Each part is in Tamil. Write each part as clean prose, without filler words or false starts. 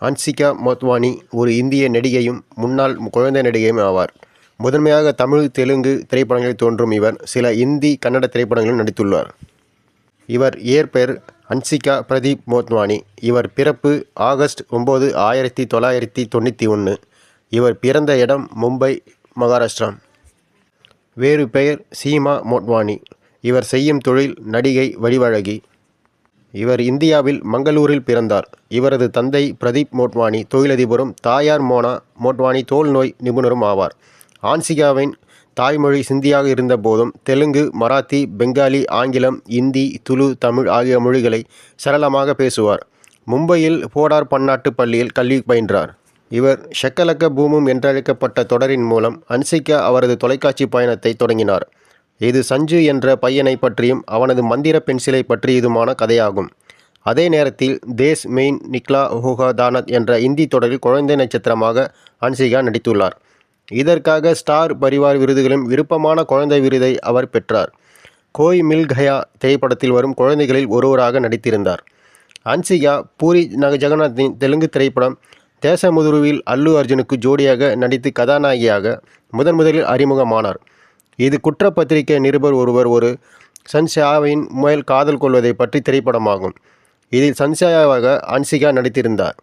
ஹன்சிகா மோட்வானி ஒரு இந்திய நடிகையும் முன்னாள் குழந்தை நடிகையும் ஆவார். முதன்மையாக தமிழ், தெலுங்கு திரைப்படங்களில் தோன்றும் இவர் சில இந்தி, கன்னட திரைப்படங்களிலும் நடித்துள்ளார். இவர் இயற்பெயர் ஹன்சிகா பிரதீப் மோட்வானி. இவர் பிறப்பு ஆகஸ்ட் 9, 1991. இவர் பிறந்த இடம் மும்பை, மகாராஷ்டிரா. வேறு பெயர் சீமா மோட்வானி. இவர் செய்யும் தொழில் நடிகை, வடிவழகி. இவர் இந்தியாவில் மங்களூரில் பிறந்தார். இவரது தந்தை பிரதீப் மோட்வானி தொழிலதிபரும், தாயார் மோனா மோட்வானி தோல் நோய் நிபுணரும் ஆவார். ஹன்சிகாவின் தாய்மொழி சிந்தியாக இருந்த போதும் தெலுங்கு, மராத்தி, பெங்காலி, ஆங்கிலம், இந்தி, துளு, தமிழ் ஆகிய மொழிகளை சரளமாக பேசுவார். மும்பையில் போடார் பன்னாட்டு பள்ளியில் கல்வி பயின்றார். இவர் ஷக்கலக்க பூமும் என்றழைக்கப்பட்ட தொடரின் மூலம் ஹன்சிகா அவரது தொலைக்காட்சி பயணத்தை தொடங்கினார். இது சஞ்சு என்ற பையனை பற்றியும் அவனது மந்திர பென்சிலை பற்றியதுமான கதையாகும். அதே நேரத்தில் தேஸ் மெயின் நிக்லா ஹோகா தானத் என்ற இந்தி தொடரில் குழந்தை நட்சத்திரமாக ஹன்சிகா நடித்துள்ளார். இதற்காக ஸ்டார் பரிவார் விருதுகளும் விருப்பமான குழந்தை விருதை அவர் பெற்றார். கோய் மில் கயா திரைப்படத்தில் வரும் குழந்தைகளில் ஒருவராக நடித்திருந்தார். ஹன்சிகா பூரி ஜெகநாத்தின் தெலுங்கு திரைப்படம் தேசமுதுருவில் அல்லு அர்ஜுனுக்கு ஜோடியாக நடித்து கதாநாயகியாக முதலில் அறிமுகமானார். இது குற்றப்பத்திரிகை நிருபர் ஒருவர் ஒரு சன்ஷாவின் மேல் காதல் கொள்வதை பற்றி திரைப்படமாகும். இதில் சன்ஷாவாக ஹன்சிகா நடித்திருந்தார்.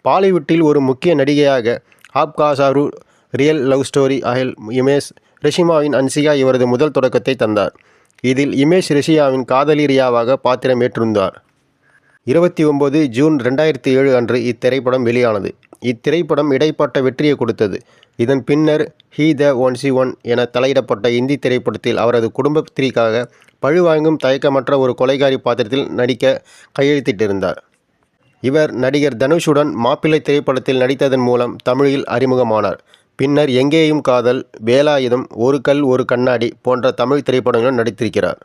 பாலிவுட்டில் ஒரு முக்கிய நடிகையாக ஆப்கா சாரு, ரியல் லவ் ஸ்டோரி அஹில் இமேஷ் ரெஷிமாவின் ஹன்சிகா இவரது முதல் தொடக்கத்தை தந்தார். இதில் இமேஷ் ரெஷியாவின் காதலி ரியாவாக பாத்திரம் ஏற்றிருந்தார். 29 ஜூன் 2007 அன்று இத்திரைப்படம் வெளியானது. இத்திரைப்படம் இடைப்பட்ட வெற்றியை கொடுத்தது. இதன் பின்னர் ஹீ த ஒன்லி ஒன் என தலையிடப்பட்ட இந்தி திரைப்படத்தில் அவரது குடும்பத்திற்காக பழிவாங்கும் தயக்கமற்ற ஒரு கொலைகாரி பாத்திரத்தில் நடிக்க கையெழுத்திட்டிருந்தார். இவர் நடிகர் தனுஷுடன் மாப்பிள்ளை திரைப்படத்தில் நடித்ததன் மூலம் தமிழில் அறிமுகமானார். பின்னர் எங்கேயும் காதல், வேலாயுதம், ஒரு கல் ஒரு கண்ணாடி போன்ற தமிழ் திரைப்படங்களும் நடித்திருக்கிறார்.